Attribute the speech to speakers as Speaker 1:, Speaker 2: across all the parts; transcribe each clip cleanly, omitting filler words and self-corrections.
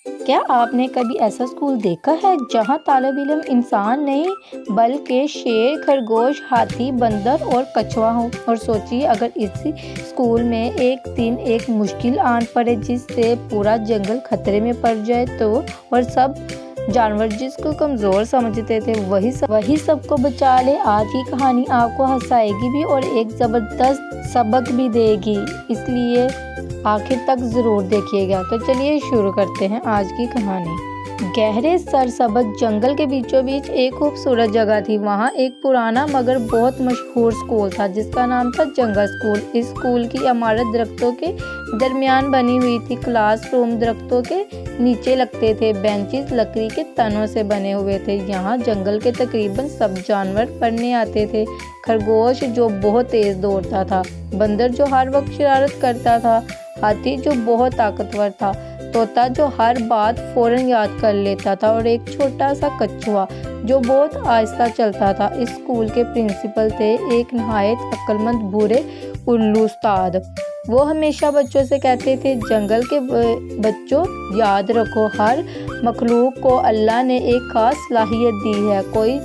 Speaker 1: کیا آپ نے کبھی ایسا اسکول دیکھا ہے جہاں طالب علم انسان نہیں بلکہ شیر، خرگوش، ہاتھی، بندر اور کچھوا ہو؟ اور سوچیے اگر اسی اسکول میں ایک دن ایک مشکل آن پڑے جس سے پورا جنگل خطرے میں پڑ جائے تو، اور سب جانور جس کو کمزور سمجھتے تھے وہی سب کو بچا لے۔ آج کی کہانی آپ کو ہنسائے گی بھی اور ایک زبردست سبق بھی دے گی، اس لیے آخر تک ضرور دیکھیے گا۔ تو چلیے شروع کرتے ہیں آج کی کہانی۔ گہرے سرسبز جنگل کے بیچوں بیچ ایک خوبصورت جگہ تھی۔ وہاں ایک پرانا مگر بہت مشہور اسکول تھا جس کا نام تھا جنگل اسکول۔ اس اسکول کی عمارت درختوں کے درمیان بنی ہوئی تھی۔ کلاس روم درختوں کے نیچے لگتے تھے، بینچز لکڑی کے تنوں سے بنے ہوئے تھے۔ یہاں جنگل کے تقریباً سب جانور پڑھنے آتے تھے۔ خرگوش جو بہت تیز دوڑتا تھا، بندر جو ہر وقت شرارت کرتا تھا، ہاتھی جو بہت طاقتور تھا، طوطا جو ہر بات فوراً یاد کر لیتا تھا، اور ایک چھوٹا سا کچھوا جو بہت آہستہ چلتا تھا۔ اس اسکول کے پرنسپل تھے ایک نہایت عقل مند بوڑھے الو استاد۔ وہ ہمیشہ بچوں سے کہتے تھے، جنگل کے بچوں، یاد رکھو ہر مخلوق کو اللہ نے ایک خاص صلاحیت دی ہے۔ کوئی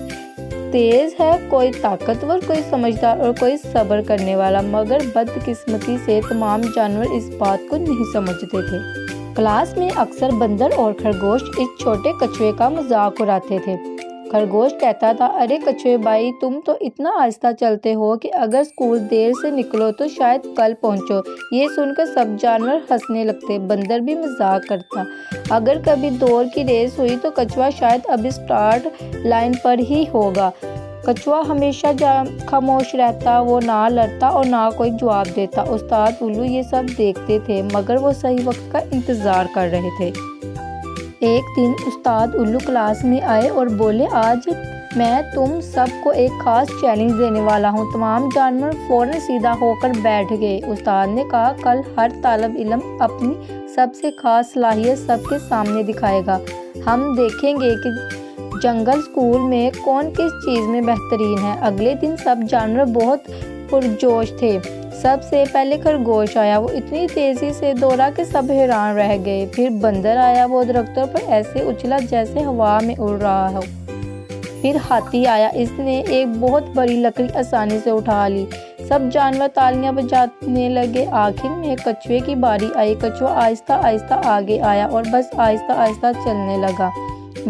Speaker 1: تیز ہے، کوئی طاقتور، کوئی سمجھدار اور کوئی صبر کرنے والا، مگر بدقسمتی سے تمام جانور اس بات کو نہیں سمجھتے تھے۔ کلاس میں اکثر بندر اور خرگوش اس چھوٹے کچھوے کا مذاق اڑاتے تھے۔ خرگوش کہتا تھا، ارے کچھوے بھائی، تم تو اتنا آہستہ چلتے ہو کہ اگر اسکول دیر سے نکلو تو شاید کل پہنچو۔ یہ سن کر سب جانور ہنسنے لگتے۔ بندر بھی مذاق کرتا، اگر کبھی دوڑ کی ریس ہوئی تو کچھوا شاید ابھی اسٹارٹ لائن پر ہی ہوگا۔ کچھوا ہمیشہ خاموش رہتا، وہ نہ لڑتا اور نہ کوئی جواب دیتا۔ استاد الو یہ سب دیکھتے تھے مگر وہ صحیح وقت کا انتظار کر رہے تھے۔ ایک دن استاد الو کلاس میں آئے اور بولے، آج میں تم سب کو ایک خاص چیلنج دینے والا ہوں۔ تمام جانور فوراً سیدھا ہو کر بیٹھ گئے۔ استاد نے کہا، کل ہر طالب علم اپنی سب سے خاص صلاحیت سب کے سامنے دکھائے گا۔ ہم دیکھیں گے کہ جنگل اسکول میں کون کس چیز میں بہترین ہے۔ اگلے دن سب جانور بہت پرجوش تھے۔ سب سے پہلے خرگوش آیا۔ وہ اتنی تیزی سے دوڑا کہ سب حیران رہ گئے۔ پھر بندر آیا، وہ درختوں پر ایسے اچھلا جیسے ہوا میں اڑ رہا ہو۔ پھر ہاتھی آیا، اس نے ایک بہت بڑی لکڑی آسانی سے اٹھا لی۔ سب جانور تالیاں بجانے لگے۔ آخر میں کچھوے کی باری آئی۔ کچھوا آہستہ آہستہ آگے آیا اور بس آہستہ آہستہ چلنے لگا۔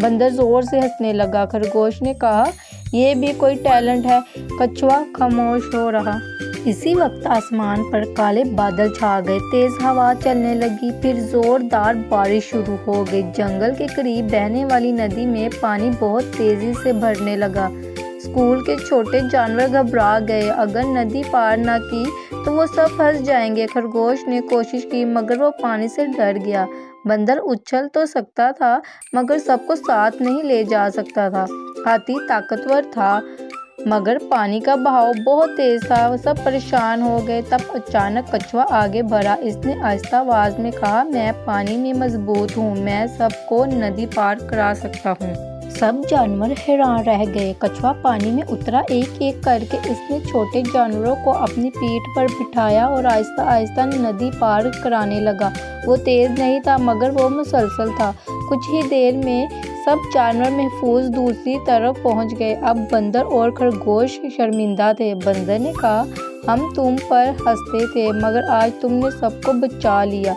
Speaker 1: بندر زور سے ہنسنے لگا۔ خرگوش نے کہا، یہ بھی کوئی ٹیلنٹ ہے۔ کچھوا خاموش ہو رہا۔ اسی وقت آسمان پر کالے بادل چھا گئے، تیز ہوا چلنے لگی، پھر زوردار بارش شروع ہو گئی۔ جنگل کے قریب بہنے والی ندی میں پانی بہت تیزی سے بڑھنے لگا۔ اسکول کے چھوٹے جانور گھبرا گئے۔ اگر ندی پار نہ کی تو وہ سب پھنس جائیں گے۔ خرگوش نے کوشش کی مگر وہ پانی سے ڈر گیا۔ بندر اچھل تو سکتا تھا مگر سب کو ساتھ نہیں لے جا سکتا تھا۔ ہاتھی طاقتور تھا مگر پانی کا بہاؤ بہت تیز تھا۔ سب پریشان ہو گئے۔ تب اچانک کچھوا آگے بڑھا۔ اس نے آہستہ آواز میں کہا، میں پانی میں مضبوط ہوں، میں سب کو ندی پار کرا سکتا ہوں۔ سب جانور حیران رہ گئے۔ کچھوا پانی میں اترا۔ ایک ایک کر کے اس نے چھوٹے جانوروں کو اپنی پیٹھ پر بٹھایا اور آہستہ آہستہ ندی پار کرانے لگا۔ وہ تیز نہیں تھا مگر وہ مسلسل تھا۔ کچھ ہی دیر میں سب جانور محفوظ دوسری طرف پہنچ گئے۔ اب بندر اور خرگوش شرمندہ تھے۔ بندر نے کہا، ہم تم پر ہنستے تھے مگر آج تم نے سب کو بچا لیا۔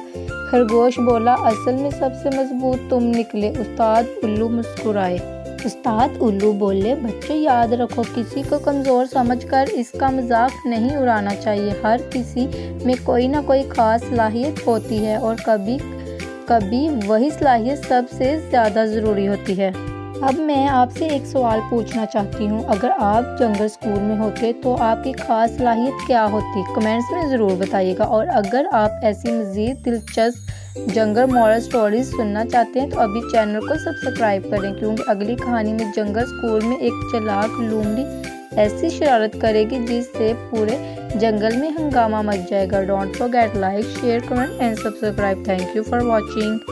Speaker 1: خرگوش بولا، اصل میں سب سے مضبوط تم نکلے۔ استاد الو مسکرائے۔ استاد الو بولے، بچوں یاد رکھو، کسی کو کمزور سمجھ کر اس کا مذاق نہیں اڑانا چاہیے۔ ہر کسی میں کوئی نہ کوئی خاص صلاحیت ہوتی ہے اور کبھی کبھی وہی صلاحیت سب سے زیادہ ضروری ہوتی ہے۔ اب میں آپ سے ایک سوال پوچھنا چاہتی ہوں، اگر آپ جنگل اسکول میں ہوتے تو آپ کی خاص صلاحیت کیا ہوتی؟ کمنٹس میں ضرور بتائیے گا۔ اور اگر آپ ایسی مزید دلچسپ جنگل مورل سٹوریز سننا چاہتے ہیں تو ابھی چینل کو سبسکرائب کریں، کیونکہ اگلی کہانی میں جنگل اسکول میں ایک چالاک لومڑی ایسی شرارت کرے گی جس سے پورے جنگل میں ہنگامہ مچ جائے گا۔ Don't forget like, share, comment and subscribe. Thank you for watching.